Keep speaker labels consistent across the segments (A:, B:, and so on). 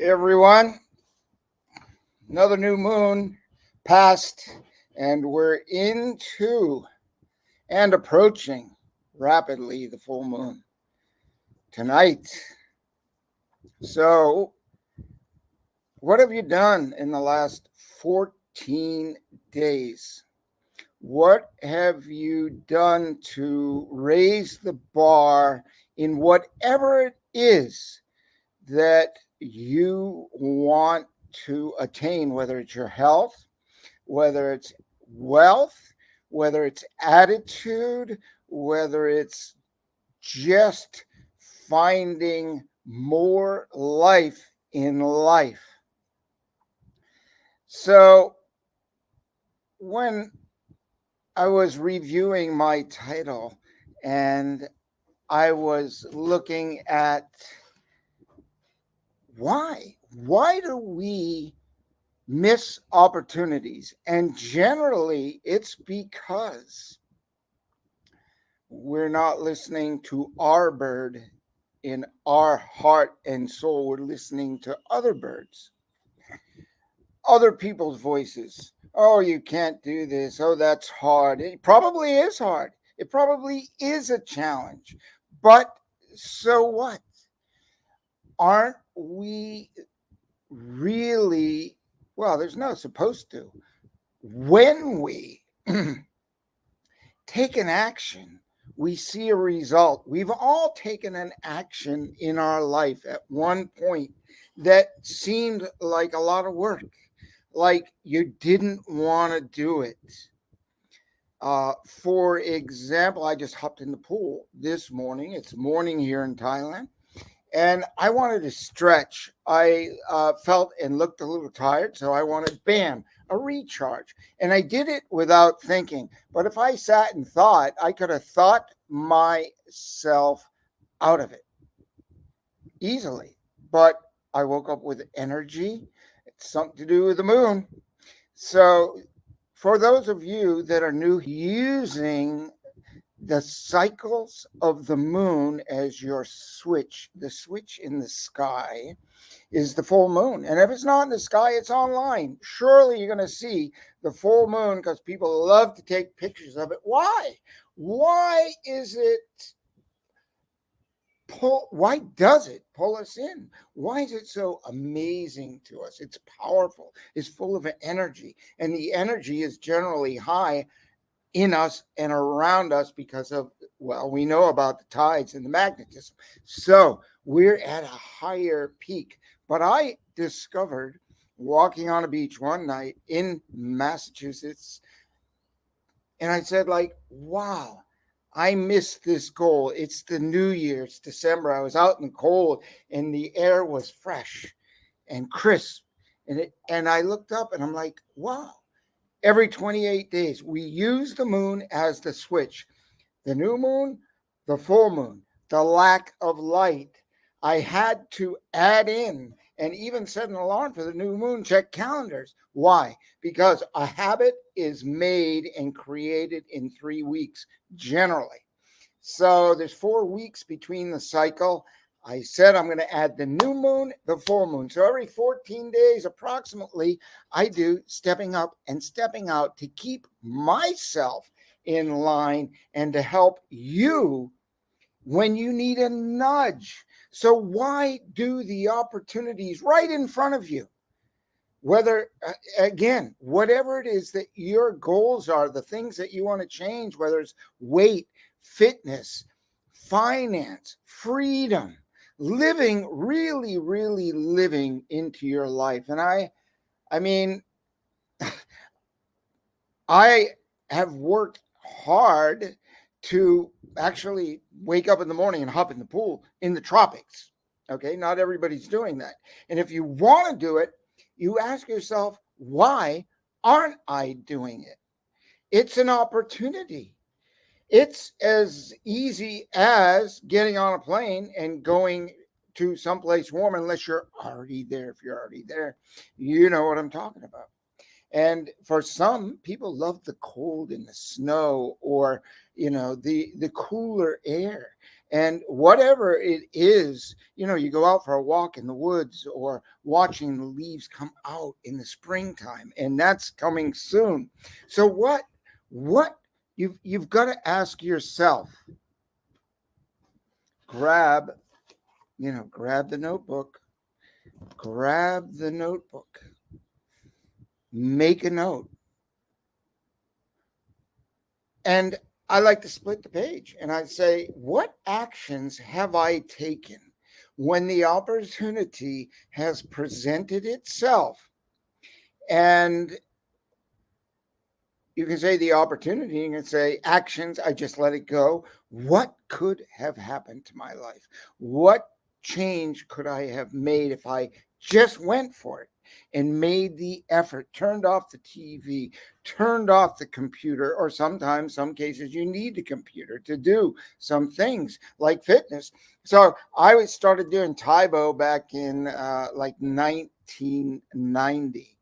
A: Everyone, another new moon passed, and we're into and approaching rapidly the full moon tonight. So, what have you done in the last 14 days? What have you done to raise the bar in whatever it is that you want to attain, whether it's your health, whether it's wealth, whether it's attitude, whether it's just finding more life in life? So, when I was reviewing my title and I was looking at why do we miss opportunities? And generally, it's because we're not listening to our bird in our heart and soul. We're listening to other birds, other people's voices. Oh, you can't do this. Oh, that's hard. It probably is hard. It probably is a challenge. But so what? Aren't we really, well, there's no supposed to. When we take an action, we see a result. We've all taken an action in our life at one point that seemed like a lot of work, like you didn't want to do it. For example, I just hopped in the pool this morning. It's morning here in Thailand, and I wanted to stretch. I felt and looked a little tired, so I wanted, bam, a recharge. And I did it without thinking. But if I sat and thought, I could have thought myself out of it easily. But I woke up with energy. It's something to do with the moon. So, for those of you that are new, using the cycles of the moon as your switch, the switch in the sky is the full moon. And if it's not in the sky, it's online. Surely you're going to see the full moon because people love to take pictures of it. Why? Why is it why does it pull us in? Why is it so amazing to us? It's powerful. It's full of energy. And the energy is generally high in us and around us because of, well, we know about the tides and the magnetism. So we're at a higher peak. But I discovered walking on a beach one night in Massachusetts, and I said, like, wow, I missed this goal. It's the New Year, it's December. I was out in the cold and the air was fresh and crisp. And I looked up and I'm like, wow, every 28 days. We use the moon as the switch. The new moon, the full moon, the lack of light. I had to add in and even set an alarm for the new moon, check calendars. Why? Because a habit is made and created in 3 weeks, generally. So there's 4 weeks between the cycle. I said I'm going to add the new moon, the full moon. So every 14 days, approximately, I do stepping up and stepping out to keep myself in line and to help you when you need a nudge. So why do the opportunities right in front of you? Whether, again, whatever it is that your goals are, the things that you want to change, whether it's weight, fitness, finance, freedom, living, really, really living into your life. And I mean, I have worked hard to actually wake up in the morning and hop in the pool in the tropics. Okay, not everybody's doing that. And if you want to do it, you ask yourself, why aren't I doing it? It's an opportunity. It's as easy as getting on a plane and going to someplace warm, unless you're already there. If you're already there, you know what I'm talking about. And for some people love the cold and the snow, or the cooler air. And whatever it is, you go out for a walk in the woods or watching the leaves come out in the springtime, and that's coming soon. So what you've got to ask yourself, grab, grab the notebook, make a note. And I like to split the page and I say, what actions have I taken when the opportunity has presented itself? And you can say the opportunity, you can say actions, I just let it go. What could have happened to my life? What change could I have made if I just went for it and made the effort, turned off the TV, turned off the computer, or sometimes, some cases, you need the computer to do some things like fitness. So I started doing Taibo back in like 1990.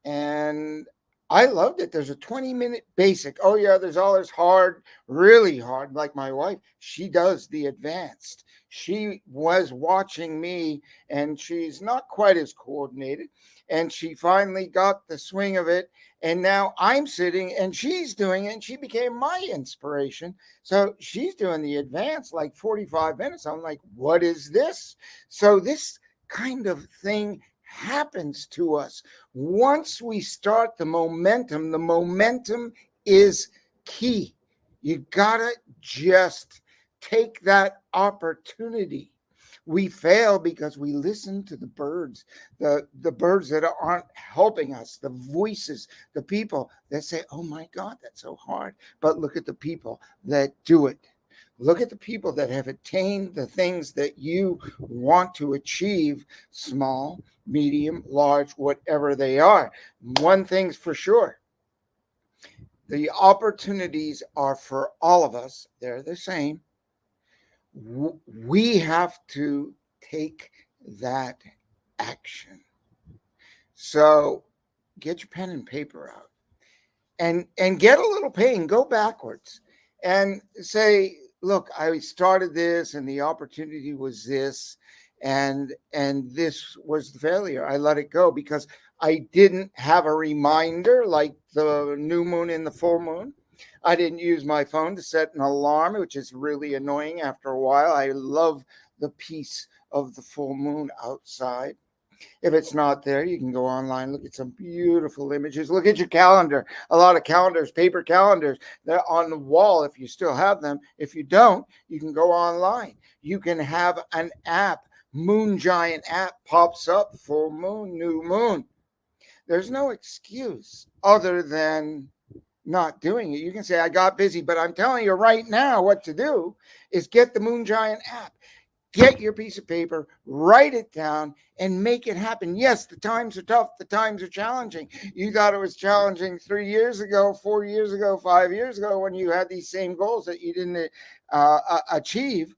A: And I loved it. There's a 20-minute basic. Oh, yeah, there's all this hard, really hard, like my wife. She does the advanced. She was watching me, and she's not quite as coordinated. And she finally got the swing of it. And now I'm sitting and she's doing it, and she became my inspiration. So she's doing the advanced like 45 minutes. I'm like, what is this? So this kind of thing happens to us once we start the momentum is key. You gotta just take that opportunity. We fail because we listen to the birds, the birds that aren't helping us, the voices, the people that say, oh my God, that's so hard. But look at the people that do it. Look at the people that have attained the things that you want to achieve, small, medium, large, whatever they are. One thing's for sure, the opportunities are for all of us. They're the same. We have to take that action. So get your pen and paper out and get a little pain, go backwards and say, look, I started this and the opportunity was this, and this was the failure. I let it go because I didn't have a reminder like the new moon and the full moon. I didn't use my phone to set an alarm, which is really annoying after a while. I love the peace of the full moon outside. If it's not there, you can go online, look at some beautiful images. Look at your calendar. A lot of calendars, paper calendars, they're on the wall if you still have them. If you don't, you can go online. You can have an app. Moon Giant app pops up, full moon, new moon. There's no excuse other than not doing it. You can say, I got busy, but I'm telling you right now what to do is get the Moon Giant app. Get your piece of paper, write it down, and make it happen. Yes, the times are tough. The times are challenging. You thought it was challenging 3 years ago, 4 years ago, 5 years ago when you had these same goals that you didn't achieve.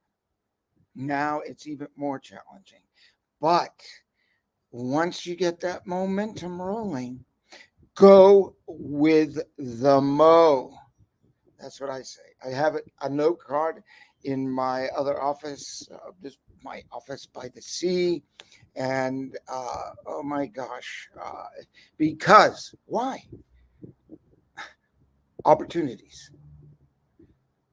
A: Now it's even more challenging. But once you get that momentum rolling, go with the mo. That's what I say. I have a note card in my other office, this my office by the sea, and oh my gosh, because why? Opportunities.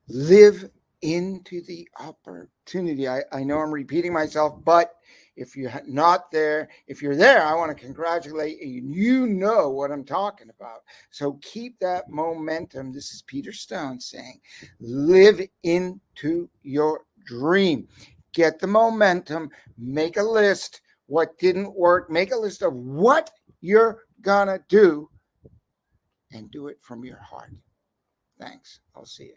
A: Live into the opportunity. I know I'm repeating myself, but if you're not there, if you're there, I want to congratulate you. You know what I'm talking about. So keep that momentum. This is Peter Stone saying, live into your dream. Get the momentum. Make a list. What didn't work, make a list of what you're going to do and do it from your heart. Thanks. I'll see you.